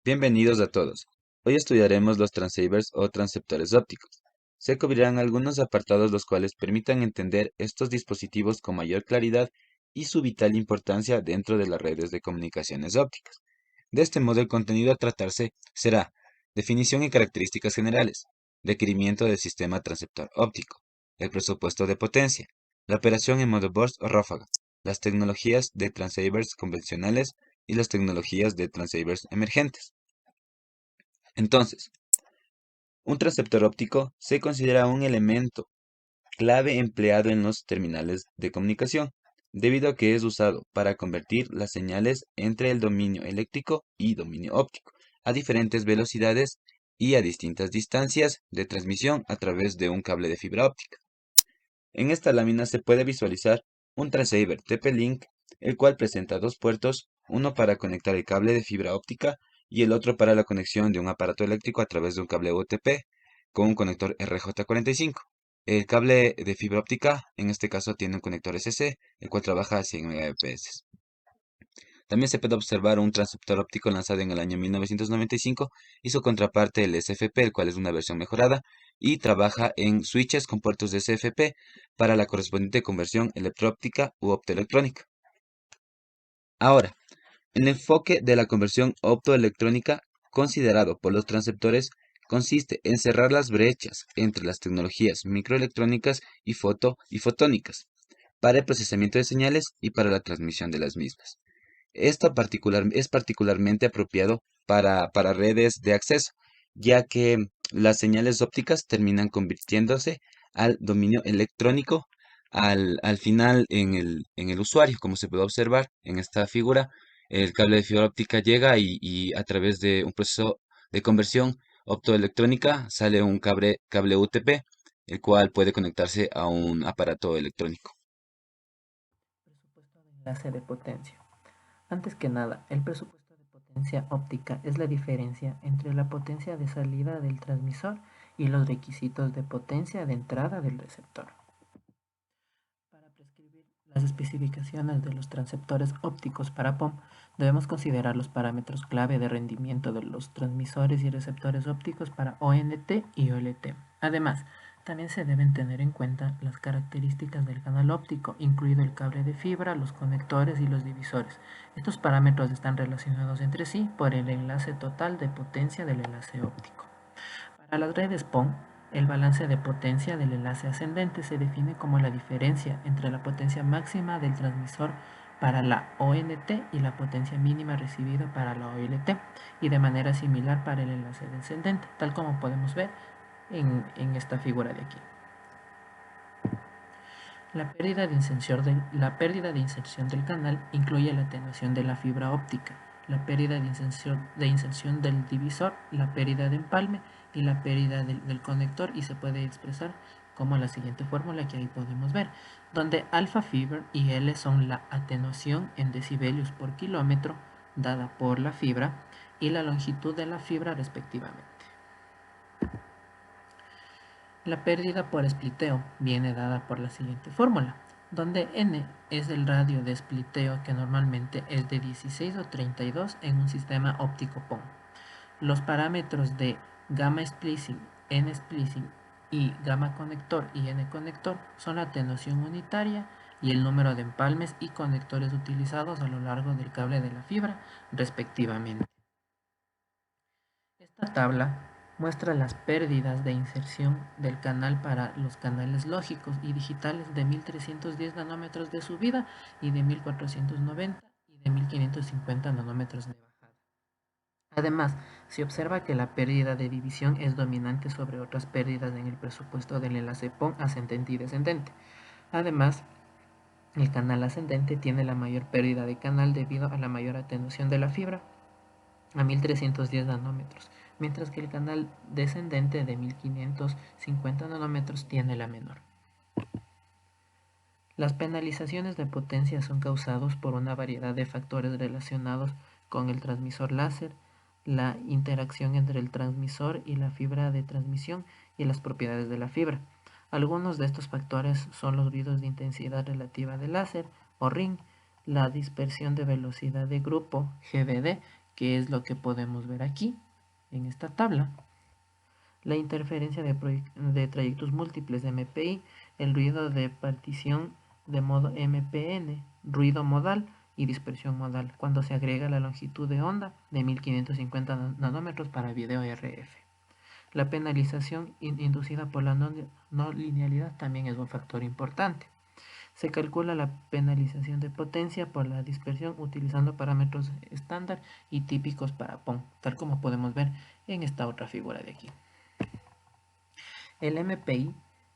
Bienvenidos a todos. Hoy estudiaremos los transceivers o transceptores ópticos. Se cubrirán algunos apartados los cuales permitan entender estos dispositivos con mayor claridad y su vital importancia dentro de las redes de comunicaciones ópticas. De este modo, el contenido a tratarse será definición y características generales, requerimiento del sistema transceptor óptico, el presupuesto de potencia, la operación en modo burst o ráfaga, las tecnologías de transceivers convencionales y las tecnologías de transceivers emergentes. Entonces, un transceptor óptico se considera un elemento clave empleado en los terminales de comunicación, debido a que es usado para convertir las señales entre el dominio eléctrico y dominio óptico, a diferentes velocidades y a distintas distancias de transmisión a través de un cable de fibra óptica. En esta lámina se puede visualizar un transceiver TP-Link, el cual presenta dos puertos, uno para conectar el cable de fibra óptica y el otro para la conexión de un aparato eléctrico a través de un cable UTP con un conector RJ45. El cable de fibra óptica, en este caso, tiene un conector SC, el cual trabaja a 100 Mbps. También se puede observar un transceptor óptico lanzado en el año 1995 y su contraparte el SFP, el cual es una versión mejorada y trabaja en switches con puertos de SFP para la correspondiente conversión electro-óptica u optoelectrónica. Ahora, el enfoque de la conversión optoelectrónica considerado por los transceptores consiste en cerrar las brechas entre las tecnologías microelectrónicas y fotónicas para el procesamiento de señales y para la transmisión de las mismas. Esto es particularmente apropiado para redes de acceso, ya que las señales ópticas terminan convirtiéndose al dominio electrónico al final en el usuario, como se puede observar en esta figura. El cable de fibra óptica llega y a través de un proceso de conversión optoelectrónica sale un cable UTP, el cual puede conectarse a un aparato electrónico. Presupuesto de enlace de potencia. Antes que nada, el presupuesto de potencia óptica es la diferencia entre la potencia de salida del transmisor y los requisitos de potencia de entrada del receptor. Para prescribir las especificaciones de los transceptores ópticos para POM, debemos considerar los parámetros clave de rendimiento de los transmisores y receptores ópticos para ONT y OLT. Además, también se deben tener en cuenta las características del canal óptico, incluido el cable de fibra, los conectores y los divisores. Estos parámetros están relacionados entre sí por el enlace total de potencia del enlace óptico. Para las redes PON, el balance de potencia del enlace ascendente se define como la diferencia entre la potencia máxima del transmisor para la ONT y la potencia mínima recibida para la OLT, y de manera similar para el enlace descendente, tal como podemos ver en esta figura de aquí. La pérdida de inserción del canal incluye la atenuación de la fibra óptica, la pérdida de inserción del divisor, la pérdida de empalme y la pérdida del conector, y se puede expresar como la siguiente fórmula que ahí podemos ver, donde alfa fiber y L son la atenuación en decibelios por kilómetro dada por la fibra y la longitud de la fibra respectivamente. La pérdida por spliteo viene dada por la siguiente fórmula, donde n es el radio de spliteo, que normalmente es de 16 o 32 en un sistema óptico PON. Los parámetros de gamma splicing, n splicing y gamma conector y n conector son la atenuación unitaria y el número de empalmes y conectores utilizados a lo largo del cable de la fibra, respectivamente. Esta tabla muestra las pérdidas de inserción del canal para los canales lógicos y digitales de 1310 nanómetros de subida y de 1490 y de 1550 nanómetros de bajada. Además, se observa que la pérdida de división es dominante sobre otras pérdidas en el presupuesto del enlace PON ascendente y descendente. Además, el canal ascendente tiene la mayor pérdida de canal debido a la mayor atenuación de la fibra a 1310 nanómetros, mientras que el canal descendente de 1550 nanómetros tiene la menor. Las penalizaciones de potencia son causados por una variedad de factores relacionados con el transmisor láser, la interacción entre el transmisor y la fibra de transmisión y las propiedades de la fibra. Algunos de estos factores son los ruidos de intensidad relativa del láser o ring, la dispersión de velocidad de grupo GVD, que es lo que podemos ver aquí en esta tabla. La interferencia de trayectos múltiples de MPI, el ruido de partición de modo MPN, ruido modal y dispersión modal, cuando se agrega la longitud de onda de 1550 nanómetros para video RF. La penalización inducida por la no linealidad también es un factor importante. Se calcula la penalización de potencia por la dispersión utilizando parámetros estándar y típicos para PON, tal como podemos ver en esta otra figura de aquí. El MPI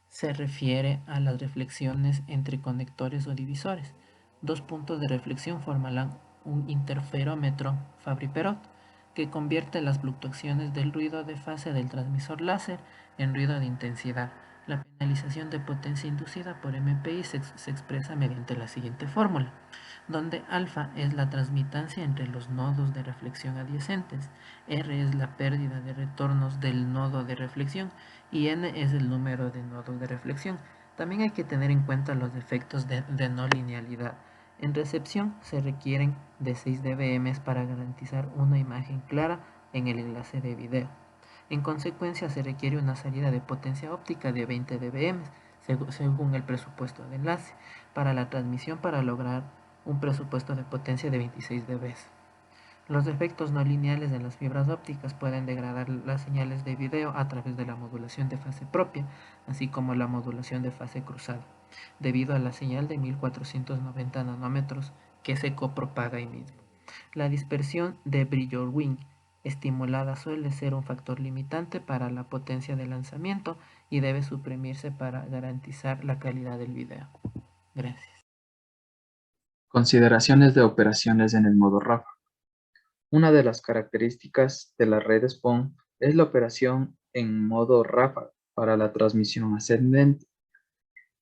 se refiere a las reflexiones entre conectores o divisores. Dos puntos de reflexión formarán un interferómetro Fabry-Perot que convierte las fluctuaciones del ruido de fase del transmisor láser en ruido de intensidad. La penalización de potencia inducida por MPI se expresa mediante la siguiente fórmula, donde alfa es la transmitancia entre los nodos de reflexión adyacentes, R es la pérdida de retornos del nodo de reflexión y n es el número de nodos de reflexión. También hay que tener en cuenta los efectos de no linealidad. En recepción se requieren de 6 dBm para garantizar una imagen clara en el enlace de video. En consecuencia se requiere una salida de potencia óptica de 20 dBm según el presupuesto de enlace para la transmisión para lograr un presupuesto de potencia de 26 dB. Los efectos no lineales de las fibras ópticas pueden degradar las señales de video a través de la modulación de fase propia, así como la modulación de fase cruzada, debido a la señal de 1490 nanómetros que se copropaga ahí mismo. La dispersión de brillo-wing estimulada suele ser un factor limitante para la potencia de lanzamiento y debe suprimirse para garantizar la calidad del video. Gracias. Consideraciones de operaciones en el modo ráfaga. Una de las características de las redes PON es la operación en modo ráfaga para la transmisión ascendente,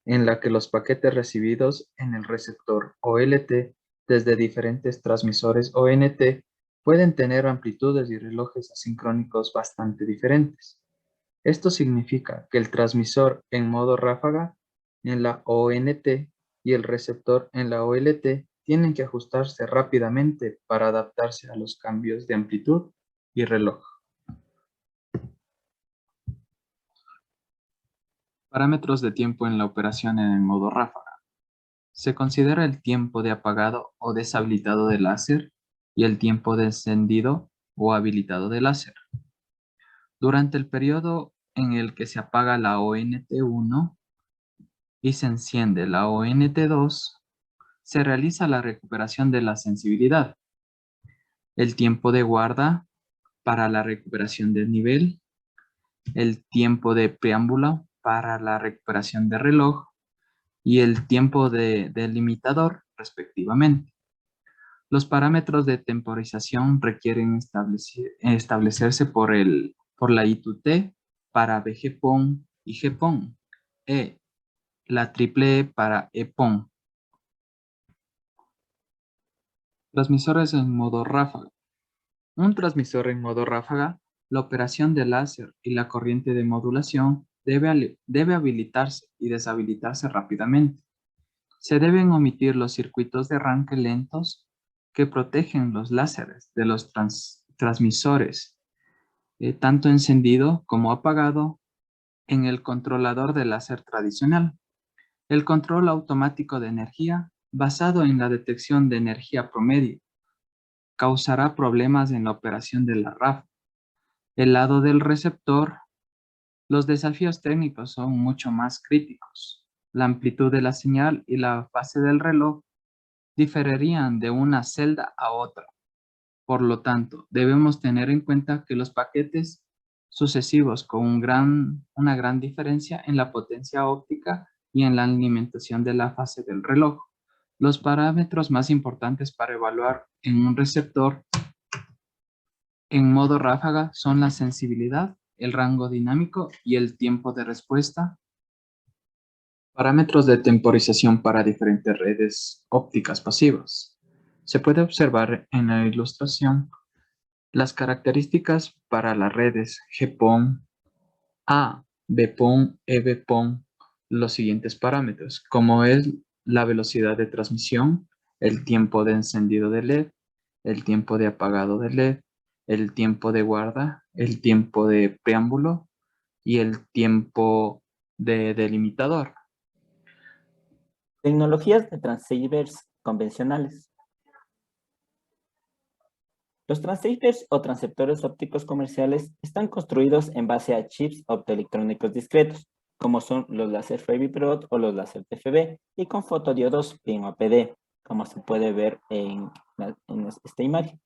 en la que los paquetes recibidos en el receptor OLT desde diferentes transmisores ONT pueden tener amplitudes y relojes asincrónicos bastante diferentes. Esto significa que el transmisor en modo ráfaga en la ONT y el receptor en la OLT tienen que ajustarse rápidamente para adaptarse a los cambios de amplitud y reloj. Parámetros de tiempo en la operación en el modo ráfaga. Se considera el tiempo de apagado o deshabilitado del láser y el tiempo de encendido o habilitado del láser. Durante el periodo en el que se apaga la ONT1 y se enciende la ONT2, se realiza la recuperación de la sensibilidad, el tiempo de guarda para la recuperación del nivel, el tiempo de preámbulo para la recuperación de reloj y el tiempo de limitador, respectivamente. Los parámetros de temporización requieren establecerse por la I2T para BGPON y GPON, la triple E para EPON. Transmisores en modo ráfaga. Un transmisor en modo ráfaga, la operación del láser y la corriente de modulación debe habilitarse y deshabilitarse rápidamente. Se deben omitir los circuitos de arranque lentos que protegen los láseres de los transmisores, tanto encendido como apagado, en el controlador de láser tradicional. El control automático de energía, basado en la detección de energía promedio, causará problemas en la operación de la RAF. El lado del receptor, los desafíos técnicos son mucho más críticos. La amplitud de la señal y la fase del reloj diferirían de una celda a otra. Por lo tanto, debemos tener en cuenta que los paquetes sucesivos con una gran diferencia en la potencia óptica y en la alimentación de la fase del reloj. Los parámetros más importantes para evaluar en un receptor en modo ráfaga son la sensibilidad, el rango dinámico y el tiempo de respuesta. Parámetros de temporización para diferentes redes ópticas pasivas. Se puede observar en la ilustración las características para las redes GPON, A, BPON, EBPON, los siguientes parámetros, como es la velocidad de transmisión, el tiempo de encendido de LED, el tiempo de apagado del LED, el tiempo de guarda, el tiempo de preámbulo y el tiempo de delimitador. Tecnologías de transceivers convencionales. Los transceivers o transceptores ópticos comerciales están construidos en base a chips optoelectrónicos discretos, como son los láser Fabry-Perot o los láser TFB, y con fotodiodos PIN-OPD, como se puede ver en esta imagen.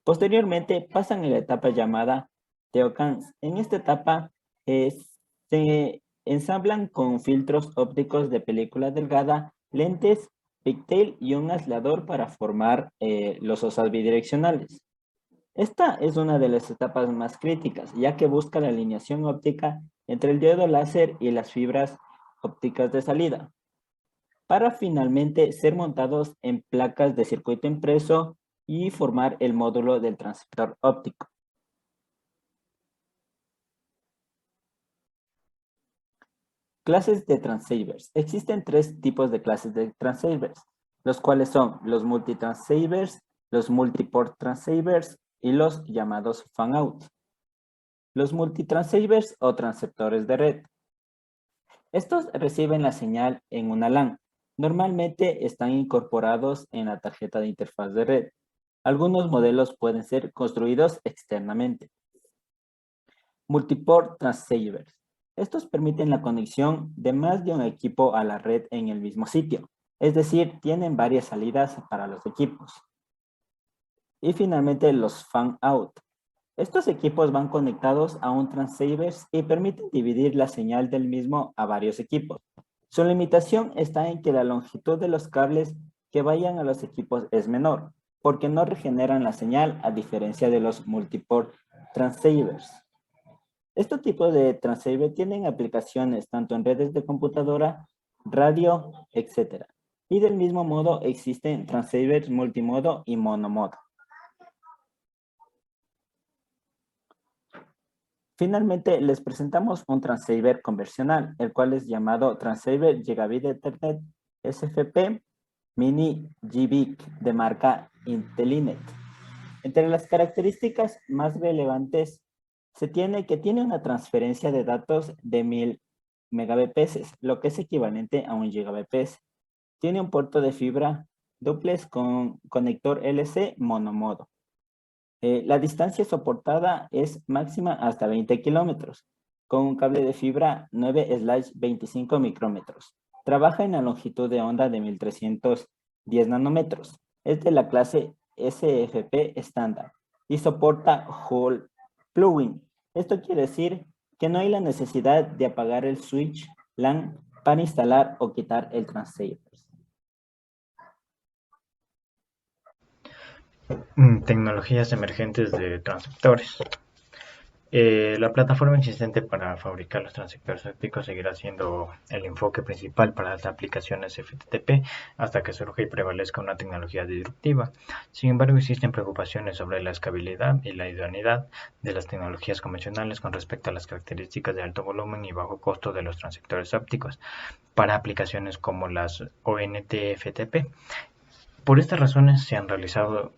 Posteriormente pasan a la etapa llamada TEOCANS. En esta etapa se ensamblan con filtros ópticos de película delgada, lentes, pigtail y un aislador para formar los OSAs bidireccionales. Esta es una de las etapas más críticas, ya que busca la alineación óptica entre el diodo láser y las fibras ópticas de salida, para finalmente ser montados en placas de circuito impreso y formar el módulo del transceptor óptico. Clases de transceivers. Existen tres tipos de clases de transceivers, los cuales son los multitransceivers, los multiport transceivers y los llamados fan-out. Los multitransceivers o transceptores de red. Estos reciben la señal en una LAN. Normalmente están incorporados en la tarjeta de interfaz de red. Algunos modelos pueden ser construidos externamente. Multiport transceivers. Estos permiten la conexión de más de un equipo a la red en el mismo sitio. Es decir, tienen varias salidas para los equipos. Y finalmente los fan-out. Estos equipos van conectados a un transceiver y permiten dividir la señal del mismo a varios equipos. Su limitación está en que la longitud de los cables que vayan a los equipos es menor, porque no regeneran la señal a diferencia de los multiport transceivers. Estos tipos de transceiver tienen aplicaciones tanto en redes de computadora, radio, etc. Y del mismo modo existen transceivers multimodo y monomodo. Finalmente, les presentamos un transceiver convencional, el cual es llamado Transceiver Gigabit Ethernet SFP Mini GBIC de marca Intelinet. Entre las características más relevantes se tiene que tiene una transferencia de datos de 1000 megabps, lo que es equivalente a 1 gigabps. Tiene un puerto de fibra duplex con conector LC monomodo. La distancia soportada es máxima hasta 20 kilómetros, con un cable de fibra 9/25 micrómetros. Trabaja en la longitud de onda de 1310 nanómetros. Es de la clase SFP estándar y soporta Hall plugin. Esto quiere decir que no hay la necesidad de apagar el switch LAN para instalar o quitar el transceiver. Tecnologías emergentes de transceptores. La plataforma existente para fabricar los transceptores ópticos seguirá siendo el enfoque principal para las aplicaciones FTTP hasta que surja y prevalezca una tecnología disruptiva. Sin embargo, existen preocupaciones sobre la escalabilidad y la idoneidad de las tecnologías convencionales con respecto a las características de alto volumen y bajo costo de los transceptores ópticos para aplicaciones como las ONT-FTP. Por estas razones se han realizado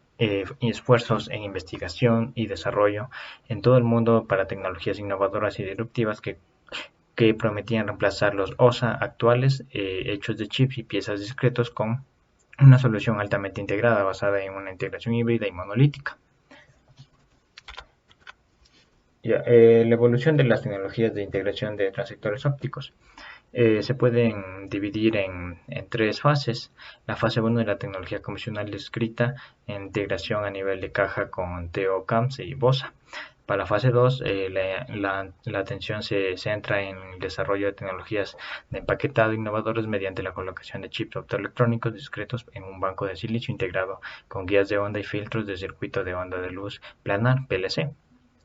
esfuerzos en investigación y desarrollo en todo el mundo para tecnologías innovadoras y disruptivas que prometían reemplazar los OSA actuales hechos de chips y piezas discretos con una solución altamente integrada basada en una integración híbrida y monolítica. La evolución de las tecnologías de integración de transceptores ópticos. Se pueden dividir en tres fases. La fase 1 de la tecnología convencional descrita en integración a nivel de caja con TO-CAMS y BOSA. Para la fase 2, la atención se centra en el desarrollo de tecnologías de empaquetado innovadoras mediante la colocación de chips optoelectrónicos discretos en un banco de silicio integrado con guías de onda y filtros de circuito de onda de luz planar, PLC.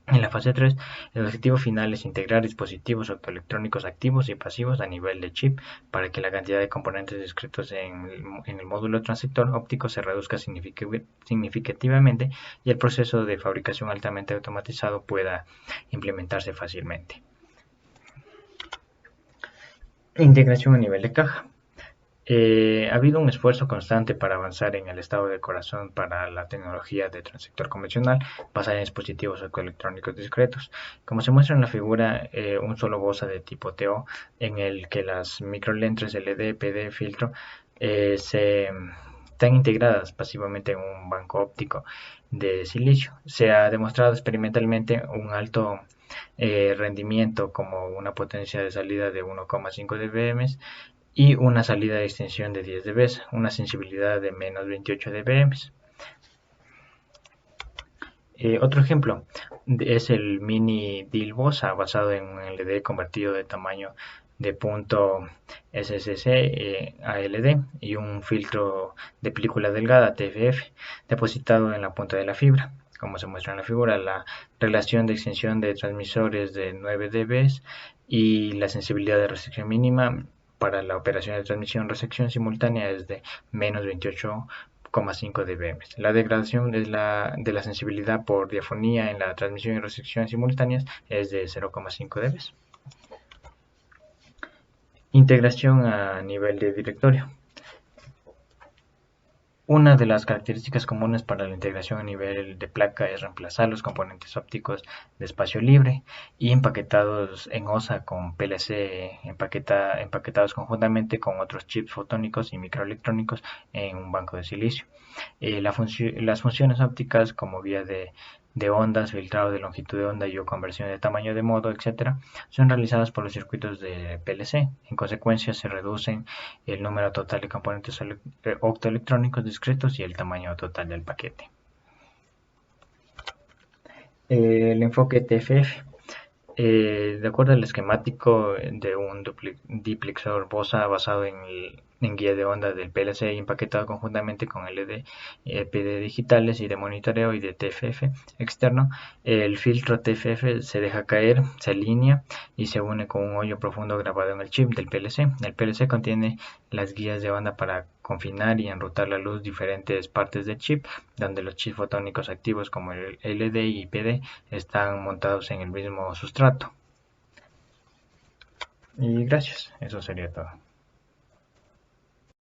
En la fase 3, el objetivo final es integrar dispositivos optoelectrónicos activos y pasivos a nivel de chip para que la cantidad de componentes discretos en el módulo transceptor óptico se reduzca significativamente y el proceso de fabricación altamente automatizado pueda implementarse fácilmente. Integración a nivel de caja. Ha habido un esfuerzo constante para avanzar en el estado de corazón para la tecnología de transector convencional basada en dispositivos optoelectrónicos discretos. Como se muestra en la figura, un solo BOSA de tipo TO en el que las microlentes LED, PD, filtro están integradas pasivamente en un banco óptico de silicio. Se ha demostrado experimentalmente un alto rendimiento como una potencia de salida de 1,5 dBm y una salida de extensión de 10 dB, una sensibilidad de menos 28 dBm. Otro ejemplo es el mini DIL BOSA basado en un LED convertido de tamaño de punto SSC a LD y un filtro de película delgada TFF depositado en la punta de la fibra. Como se muestra en la figura, la relación de extensión de transmisores de 9 dB y la sensibilidad de recepción mínima para la operación de transmisión-recepción simultánea es de menos 28,5 dBm. La degradación de la sensibilidad por diafonía en la transmisión y recepción simultáneas es de 0,5 dB. Integración a nivel de directorio. Una de las características comunes para la integración a nivel de placa es reemplazar los componentes ópticos de espacio libre y empaquetados en OSA con PLC empaquetados conjuntamente con otros chips fotónicos y microelectrónicos en un banco de silicio. Las funciones ópticas como vía de ondas, filtrado de longitud de onda y o conversión de tamaño de modo, etc., son realizadas por los circuitos de PLC. En consecuencia, se reducen el número total de componentes optoelectrónicos discretos y el tamaño total del paquete. El enfoque TFF. De acuerdo al esquemático de un diplexor BOSA basado en guía de onda del PLC empaquetado conjuntamente con LED, PD digitales y de monitoreo y de TFF externo, el filtro TFF se deja caer, se alinea y se une con un hoyo profundo grabado en el chip del PLC. El PLC contiene las guías de onda para confinar y enrutar la luz diferentes partes del chip, donde los chips fotónicos activos como el LED y PD están montados en el mismo sustrato. Y gracias, eso sería todo.